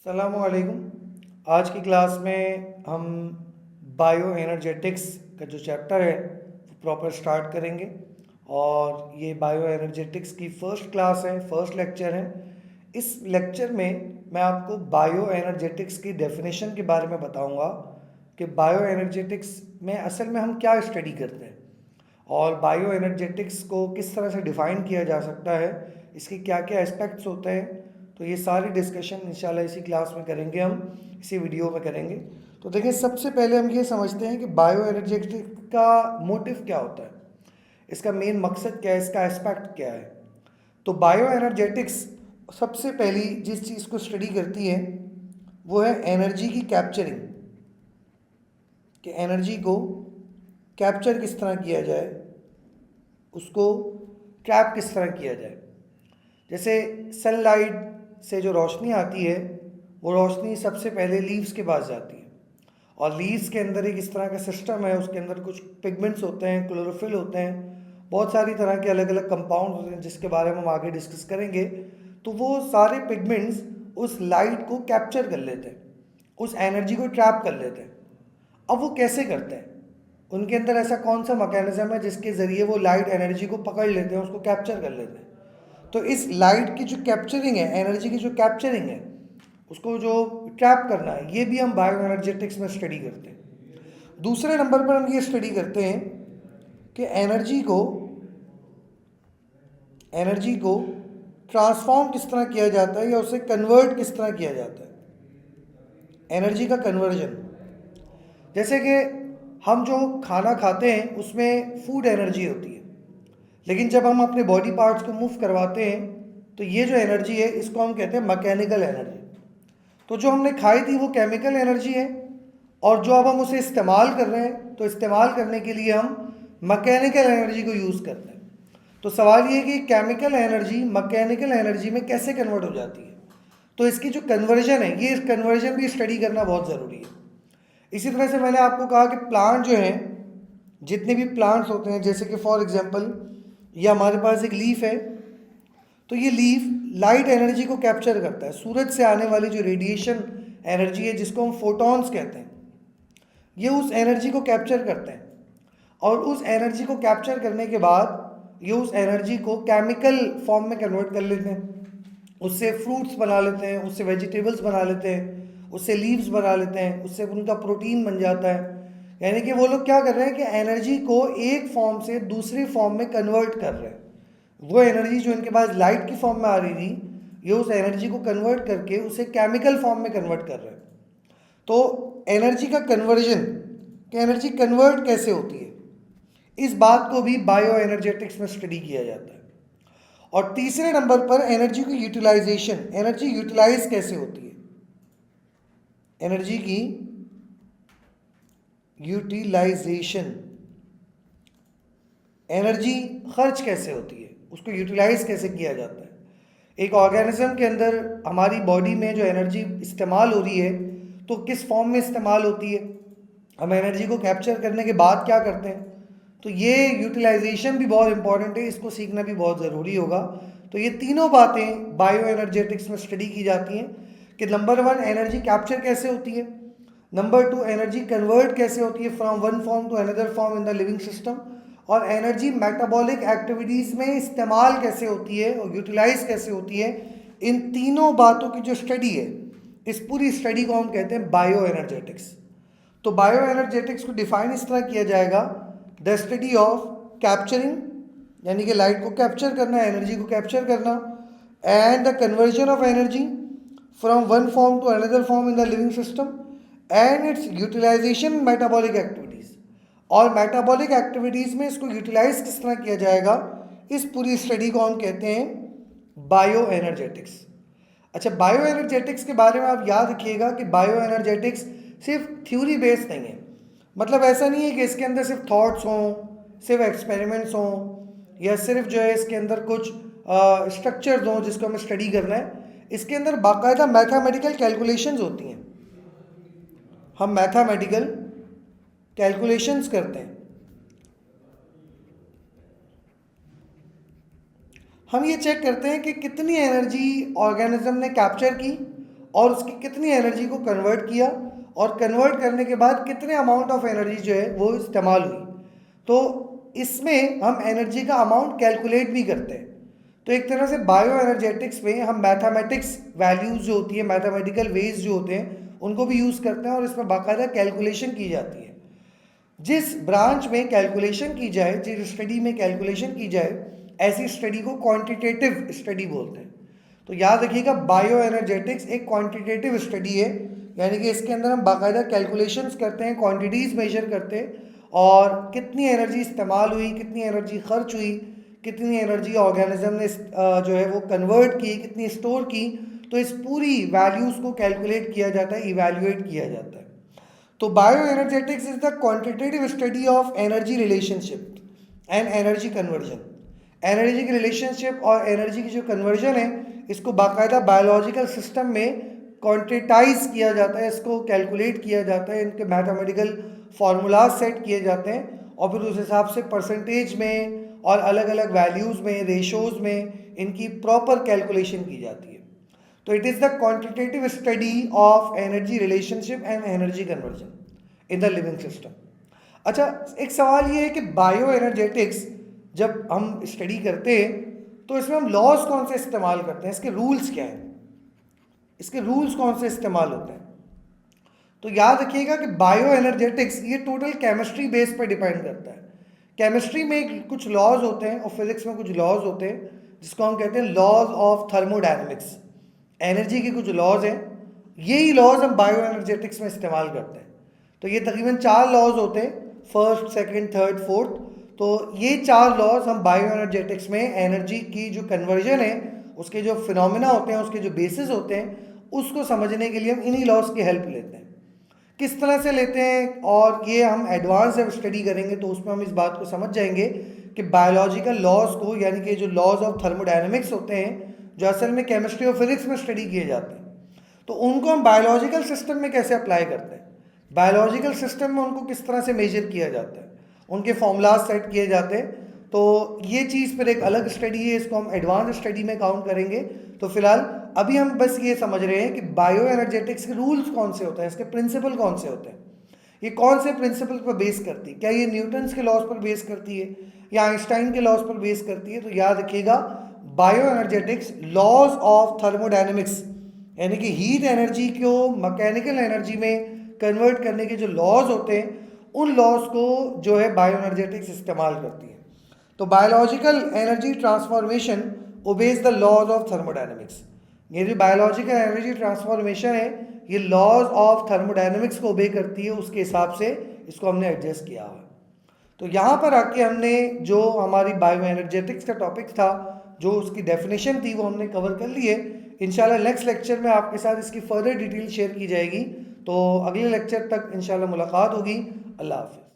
अस्सलामुअलैकुम। आज की क्लास में हम बायो एनर्जेटिक्स का जो चैप्टर है वो प्रॉपर स्टार्ट करेंगे। और ये बायो एनर्जेटिक्स की फ़र्स्ट क्लास है, फ़र्स्ट लेक्चर है। इस लेक्चर में मैं आपको बायो एनर्जेटिक्स की डेफिनेशन के बारे में बताऊंगा कि बायो एनर्जेटिक्स में असल में हम क्या स्टडी करते हैं और बायो एनर्जेटिक्स को किस तरह से डिफ़ाइन किया जा सकता है, इसके क्या क्या एस्पेक्ट्स होते हैं। तो ये सारी डिस्कशन इंशाल्लाह इसी क्लास में करेंगे, हम इसी वीडियो में करेंगे। तो देखिए, सबसे पहले हम ये समझते हैं कि बायो एनर्जेटिक्स का मोटिव क्या होता है, इसका मेन मकसद क्या है, इसका एस्पेक्ट क्या है। तो बायो एनर्जेटिक्स सबसे पहली जिस चीज़ को स्टडी करती है वो है एनर्जी की कैप्चरिंग, कि एनर्जी को कैप्चर किस तरह किया जाए, उसको ट्रैप किस तरह किया जाए। जैसे सनलाइट से जो रोशनी आती है वो रोशनी सबसे पहले लीव्स के पास जाती है और लीव्स के अंदर एक इस तरह का सिस्टम है, उसके अंदर कुछ पिगमेंट्स होते हैं, क्लोरोफिल होते हैं, बहुत सारी तरह के अलग अलग कंपाउंड होते हैं जिसके बारे में हम आगे डिस्कस करेंगे। तो वो सारे पिगमेंट्स उस लाइट को कैप्चर कर लेते हैं, उस एनर्जी को ट्रैप कर लेते हैं। अब वो कैसे करते हैं, उनके अंदर ऐसा कौन सा मैकेनिज्म है जिसके ज़रिए वो लाइट एनर्जी को पकड़ लेते हैं, उसको कैप्चर कर लेते हैं। तो इस लाइट की जो कैप्चरिंग है, एनर्जी की जो कैप्चरिंग है, उसको जो ट्रैप करना है, ये भी हम बायो एनर्जेटिक्स में स्टडी करते हैं। दूसरे नंबर पर हम ये स्टडी करते हैं कि एनर्जी को ट्रांसफॉर्म किस तरह किया जाता है या उसे कन्वर्ट किस तरह किया जाता है, एनर्जी का कन्वर्जन। जैसे कि हम जो खाना खाते हैं उसमें फूड एनर्जी होती है, लेकिन जब हम अपने बॉडी पार्ट्स को मूव करवाते हैं तो ये जो एनर्जी है इसको हम कहते हैं मैकेनिकल एनर्जी। तो जो हमने खाई थी वो केमिकल एनर्जी है, और जो अब हम उसे इस्तेमाल कर रहे हैं तो इस्तेमाल करने के लिए हम मैकेनिकल एनर्जी को यूज़ करते हैं। तो सवाल ये है कि केमिकल एनर्जी मैकेनिकल एनर्जी में कैसे कन्वर्ट हो जाती है। तो इसकी जो कन्वर्जन है, ये कन्वर्जन भी स्टडी करना बहुत ज़रूरी है। इसी तरह से मैंने आपको कहा कि प्लांट जो हैं, जितने भी प्लांट्स होते हैं, जैसे कि फॉर एग्जांपल ये हमारे पास एक लीफ है, तो ये लीफ लाइट एनर्जी को कैप्चर करता है। सूरज से आने वाली जो रेडिएशन एनर्जी है जिसको हम फोटॉन्स कहते हैं, ये उस एनर्जी को कैप्चर करते हैं और उस एनर्जी को कैप्चर करने के बाद ये उस एनर्जी को केमिकल फॉर्म में कन्वर्ट कर लेते हैं। उससे फ्रूट्स बना लेते हैं, उससे वेजिटेबल्स बना लेते हैं, उससे लीव्स बना लेते हैं, उससे उनका प्रोटीन बन जाता है। यानी कि वो लोग क्या कर रहे हैं कि एनर्जी को एक फॉर्म से दूसरी फॉर्म में कन्वर्ट कर रहे हैं। वो एनर्जी जो इनके पास लाइट की फॉर्म में आ रही थी, ये उस एनर्जी को कन्वर्ट करके उसे केमिकल फॉर्म में कन्वर्ट कर रहे हैं। तो एनर्जी का कन्वर्जन, कि एनर्जी कन्वर्ट कैसे होती है, इस बात को भी बायो एनर्जेटिक्स में स्टडी किया जाता है। और तीसरे नंबर पर एनर्जी की यूटिलाइजेशन, एनर्जी यूटिलाइज कैसे होती है, एनर्जी की यूटिलाइजेशन, एनर्जी खर्च कैसे होती है, उसको यूटिलाइज कैसे किया जाता है। एक ऑर्गेनिज्म के अंदर हमारी बॉडी में जो एनर्जी इस्तेमाल हो रही है तो किस फॉर्म में इस्तेमाल होती है, हम एनर्जी को कैप्चर करने के बाद क्या करते हैं। तो ये यूटिलाइजेशन भी बहुत इंपॉर्टेंट है, इसको सीखना भी बहुत ज़रूरी होगा। तो ये तीनों बातें बायो एनर्जेटिक्स में स्टडी की जाती हैं कि नंबर वन, एनर्जी कैप्चर कैसे होती है, नंबर टू, एनर्जी कन्वर्ट कैसे होती है from one form to another form in the living system, और एनर्जी मेटाबॉलिक एक्टिविटीज़ में इस्तेमाल कैसे होती है और यूटिलाइज कैसे होती है। इन तीनों बातों की जो स्टडी है, इस पूरी स्टडी को हम कहते हैं बायो एनर्जेटिक्स। तो बायो एनर्जेटिक्स को डिफाइन इस तरह किया जाएगा, द स्टडी ऑफ कैप्चरिंग, यानी कि लाइट को कैप्चर करना, एनर्जी को कैप्चर करना, and the conversion of energy from one form to another form in the living system, and its utilization metabolic activities, और मेटाबॉलिक एक्टिविटीज़ में इसको यूटिलाइज किस तरह किया जाएगा, इस पूरी स्टडी को हम कहते हैं बायो एनर्जेटिक्स। अच्छा, बायो एनर्जेटिक्स के बारे में आप याद रखिएगा कि बायो एनर्जेटिक्स सिर्फ थ्योरी बेस्ड नहीं है। मतलब ऐसा नहीं है कि इसके अंदर सिर्फ थॉट्स हों, सिर्फ एक्सपेरिमेंट्स हों, या सिर्फ जो है इसके अंदर कुछ स्ट्रक्चर्स हों जिसको हमें स्टडी करना है। इसके अंदर बाकायदा मैथमेटिकल कैलकुलेशंस होती हैं, हम मैथमेटिकल कैलकुलेशंस करते हैं। हम ये चेक करते हैं कि कितनी एनर्जी ऑर्गेनिज्म ने कैप्चर की और उसकी कितनी एनर्जी को कन्वर्ट किया और कन्वर्ट करने के बाद कितने अमाउंट ऑफ एनर्जी जो है वो इस्तेमाल हुई। तो इसमें हम एनर्जी का अमाउंट कैलकुलेट भी करते हैं। तो एक तरह से बायो एनर्जेटिक्स में हम मैथमेटिक्स वैल्यूज़ जो होती है, मैथमेटिकल वेज जो होते हैं उनको भी यूज़ करते हैं और इसमें बाकायदा कैलकुलेशन की जाती है। जिस ब्रांच में कैलकुलेशन की जाए, जिस स्टडी में कैलकुलेशन की जाए, ऐसी स्टडी को क्वांटिटेटिव स्टडी बोलते हैं। तो याद रखिएगा, बायो एनर्जेटिक्स एक क्वांटिटेटिव स्टडी है, यानी कि इसके अंदर हम बाकायदा कैलकुलेशंस करते हैं, क्वांटिटीज़ मेजर करते हैं और कितनी एनर्जी इस्तेमाल हुई, कितनी एनर्जी खर्च हुई, कितनी एनर्जी ऑर्गेनिज्म ने जो है वो कन्वर्ट की, कितनी स्टोर की। तो इस पूरी वैल्यूज़ को कैलकुलेट किया जाता है, इवैल्यूएट किया जाता है। तो bio energetics is the quantitative study of energy relationship and energy conversion. Energy की रिलेशनशिप और एनर्जी की जो कन्वर्जन है, इसको बाकायदा बायोलॉजिकल सिस्टम में क्वांटिटाइज किया जाता है, इसको कैलकुलेट किया जाता है, इनके मैथमेटिकल फार्मूलाज सेट किए जाते हैं और फिर उस हिसाब से परसेंटेज में और अलग अलग वैल्यूज़ में, रेशोज़ में इनकी प्रॉपर कैलकुलेशन की जाती है। तो it is the quantitative study of energy relationship and energy conversion in the living system. अच्छा, एक सवाल ये है कि बायो एनर्जेटिक्स जब हम स्टडी करते हैं तो इसमें हम लॉज कौन से इस्तेमाल करते हैं, इसके रूल्स क्या हैं, इसके रूल्स कौन से इस्तेमाल होते हैं। तो याद रखिएगा कि बायो एनर्जेटिक्स ये टोटल केमिस्ट्री बेस पर डिपेंड करता है। केमिस्ट्री में कुछ लॉज होते हैं और फिजिक्स में कुछ लॉज होते हैं जिसको हम कहते हैं लॉज ऑफ थर्मोडायनेमिक्स। एनर्जी के कुछ लॉज हैं, यही लॉज हम बायो एनर्जेटिक्स में इस्तेमाल करते हैं। तो ये तकरीबन 4 लॉज होते हैं, फर्स्ट, सेकंड, थर्ड, फोर्थ। तो ये 4 लॉज हम बायो एनर्जेटिक्स में एनर्जी की जो कन्वर्जन है, उसके जो फिनोमिना होते हैं, उसके जो बेसिस होते हैं, उसको समझने के लिए हम इन्हीं लॉज की हेल्प लेते हैं। किस तरह से लेते हैं और ये हम एडवांस जब स्टडी करेंगे तो उसमें हम इस बात को समझ जाएंगे कि बायोलॉजिकल लॉज को, यानी कि जो लॉज ऑफ थर्मोडायनेमिक्स होते हैं जो असल में केमिस्ट्री और फिजिक्स में स्टडी किए जाते हैं, तो उनको हम बायोलॉजिकल सिस्टम में कैसे अप्लाई करते हैं, बायोलॉजिकल सिस्टम में उनको किस तरह से मेजर किया जाता है, उनके फॉर्मूलाज सेट किए जाते हैं। तो ये चीज़ फिर एक अलग स्टडी है, इसको हम एडवांस स्टडी में काउंट करेंगे। तो फिलहाल अभी हम बस ये समझ रहे हैं कि बायो एनर्जेटिक्स के रूल्स कौन से होते हैं, इसके प्रिंसिपल कौन से होते हैं, ये कौन से प्रिंसिपल पर बेस करती है, क्या ये न्यूटन्स के लॉज पर बेस करती है या आइंस्टाइन के लॉज पर बेस करती है। तो याद रखिएगा, bioenergetics laws of thermodynamics, यानी कि हीट एनर्जी को मैकेनिकल एनर्जी में कन्वर्ट करने के जो लॉज होते हैं, उन लॉज को जो है बायो एनर्जेटिक्स इस्तेमाल करती है। तो biological energy transformation obeys the laws of thermodynamics. ये जो बायोलॉजिकल एनर्जी ट्रांसफॉर्मेशन है, ये लॉज ऑफ थर्मोडायनेमिक्स को ओबे करती है, उसके हिसाब से इसको हमने एडजस्ट किया हुआ है। तो यहाँ पर आके हमने जो हमारी बायो एनर्जेटिक्स का टॉपिक था, जो उसकी डेफिनेशन थी, वो हमने कवर कर ली है। इंशाल्लाह नेक्स्ट लेक्चर में आपके साथ इसकी फर्दर डिटेल शेयर की जाएगी। तो अगले लेक्चर तक इंशाल्लाह मुलाकात होगी। अल्लाह हाफ़िज़।